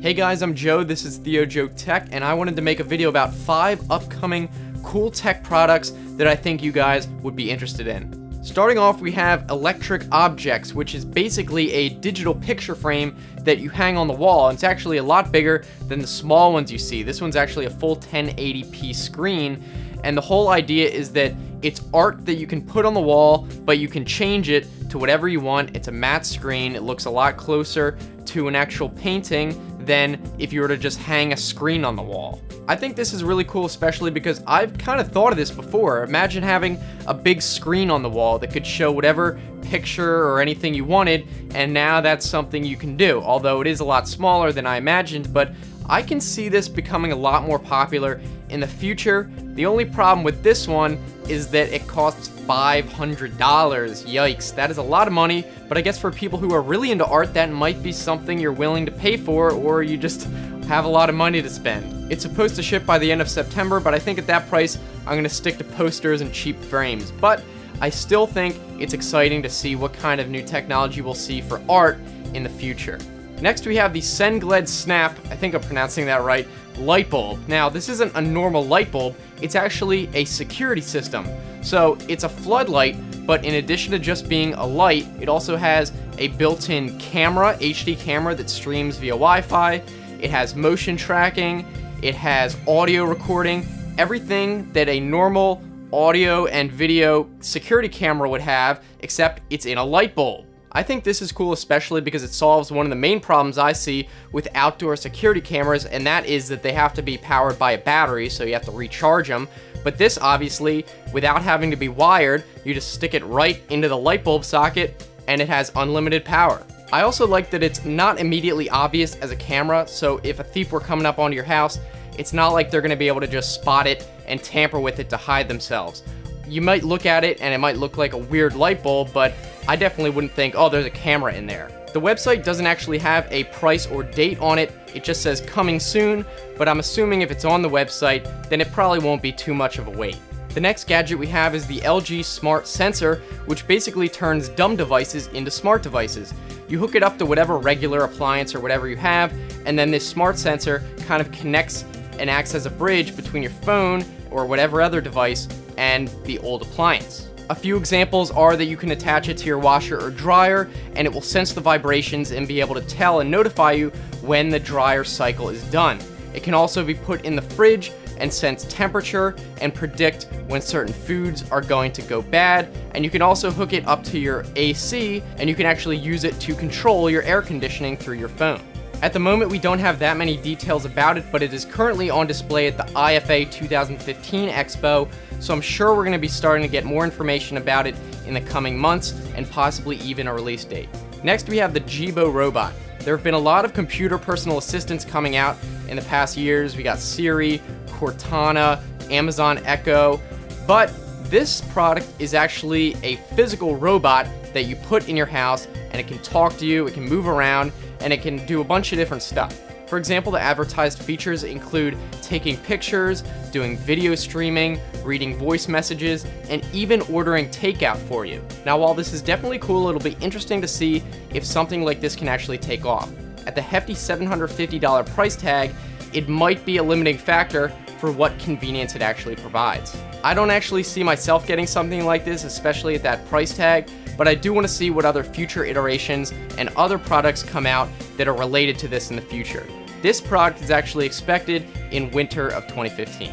Hey guys, I'm Joe, this is Theo Joe Tech, and I wanted to make a video about 5 upcoming cool tech products that I think you guys would be interested in. Starting off, we have Electric Objects, which is basically a digital picture frame that you hang on the wall. It's actually a lot bigger than the small ones you see. This one's actually a full 1080p screen, and the whole idea is that it's art that you can put on the wall, but you can change it to whatever you want. It's a matte screen. It looks a lot closer to an actual painting than if you were to just hang a screen on the wall. I think this is really cool, especially because I've kind of thought of this before. Imagine having a big screen on the wall that could show whatever picture or anything you wanted, and now that's something you can do. Although it is a lot smaller than I imagined, but I can see this becoming a lot more popular in the future. The only problem with this one is that it costs $500. Yikes, that is a lot of money, but I guess for people who are really into art, that might be something you're willing to pay for, or you just have a lot of money to spend. It's supposed to ship by the end of September, but I think at that price, I'm gonna stick to posters and cheap frames. But I still think it's exciting to see what kind of new technology we'll see for art in the future. Next, we have the SendLED Snap, I think I'm pronouncing that right, light bulb. Now, this isn't a normal light bulb, it's actually a security system. So it's a floodlight, but in addition to just being a light, it also has a built-in camera, HD camera that streams via Wi-Fi. It has motion tracking, it has audio recording, everything that a normal audio and video security camera would have, except it's in a light bulb. I think this is cool, especially because it solves one of the main problems I see with outdoor security cameras, and that is that they have to be powered by a battery, so you have to recharge them. But this, obviously, without having to be wired, you just stick it right into the light bulb socket, and it has unlimited power. I also like that it's not immediately obvious as a camera, so if a thief were coming up onto your house, it's not like they're going to be able to just spot it and tamper with it to hide themselves. You might look at it and it might look like a weird light bulb, but I definitely wouldn't think, oh, there's a camera in there. The website doesn't actually have a price or date on it. It just says coming soon, but I'm assuming if it's on the website, then it probably won't be too much of a wait. The next gadget we have is the LG Smart Sensor, which basically turns dumb devices into smart devices. You hook it up to whatever regular appliance or whatever you have, and then this smart sensor kind of connects and acts as a bridge between your phone or whatever other device and the old appliance. A few examples are that you can attach it to your washer or dryer, and it will sense the vibrations and be able to tell and notify you when the dryer cycle is done. It can also be put in the fridge and sense temperature and predict when certain foods are going to go bad, and you can also hook it up to your AC, and you can actually use it to control your air conditioning through your phone. At the moment, we don't have that many details about it, but it is currently on display at the IFA 2015 Expo, so I'm sure we're going to be starting to get more information about it in the coming months, and possibly even a release date. Next, we have the GBO Robot. There have been a lot of computer personal assistants coming out in the past years. We got Siri, Cortana, Amazon Echo, but this product is actually a physical robot that you put in your house, and it can talk to you, it can move around, and it can do a bunch of different stuff. For example, the advertised features include taking pictures, doing video streaming, reading voice messages, and even ordering takeout for you. Now, while this is definitely cool, it'll be interesting to see if something like this can actually take off. At the hefty $750 price tag, it might be a limiting factor for what convenience it actually provides. I don't actually see myself getting something like this, especially at that price tag, but I do want to see what other future iterations and other products come out that are related to this in the future. This product is actually expected in winter of 2015.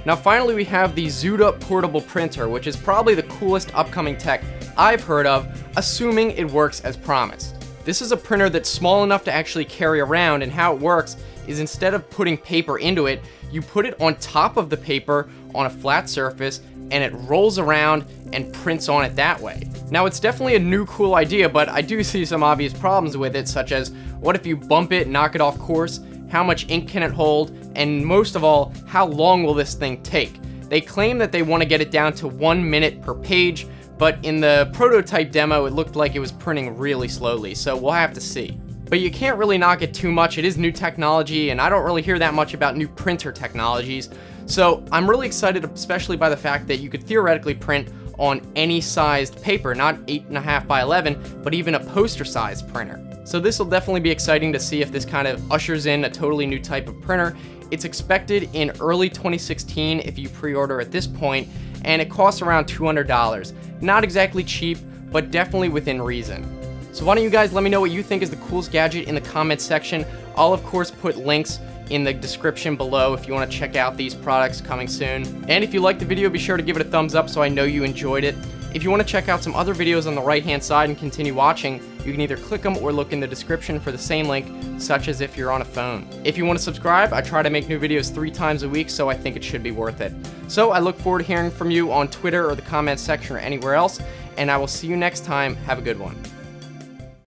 Now finally, we have the Zoode portable printer, which is probably the coolest upcoming tech I've heard of, assuming it works as promised. This is a printer that's small enough to actually carry around, and how it works is instead of putting paper into it, you put it on top of the paper on a flat surface, and it rolls around and prints on it that way. Now, it's definitely a new cool idea, but I do see some obvious problems with it, such as what if you bump it, knock it off course, how much ink can it hold, and most of all, how long will this thing take? They claim that they want to get it down to 1 minute per page, but in the prototype demo, it looked like it was printing really slowly, so we'll have to see. But you can't really knock it too much. It is new technology, and I don't really hear that much about new printer technologies, so I'm really excited, especially by the fact that you could theoretically print on any sized paper, not 8.5 by 11, but even a poster sized printer. So this will definitely be exciting to see if this kind of ushers in a totally new type of printer. It's expected in early 2016 if you pre-order at this point, and it costs around $200. Not exactly cheap, but definitely within reason. So why don't you guys let me know what you think is the coolest gadget in the comments section. I'll of course put links in the description below if you want to check out these products coming soon. And if you liked the video, be sure to give it a thumbs up so I know you enjoyed it. If you want to check out some other videos on the right hand side and continue watching, you can either click them or look in the description for the same link, such as if you're on a phone. If you want to subscribe, I try to make new videos 3 times a week, so I think it should be worth it. So I look forward to hearing from you on Twitter or the comments section or anywhere else, and I will see you next time. Have a good one.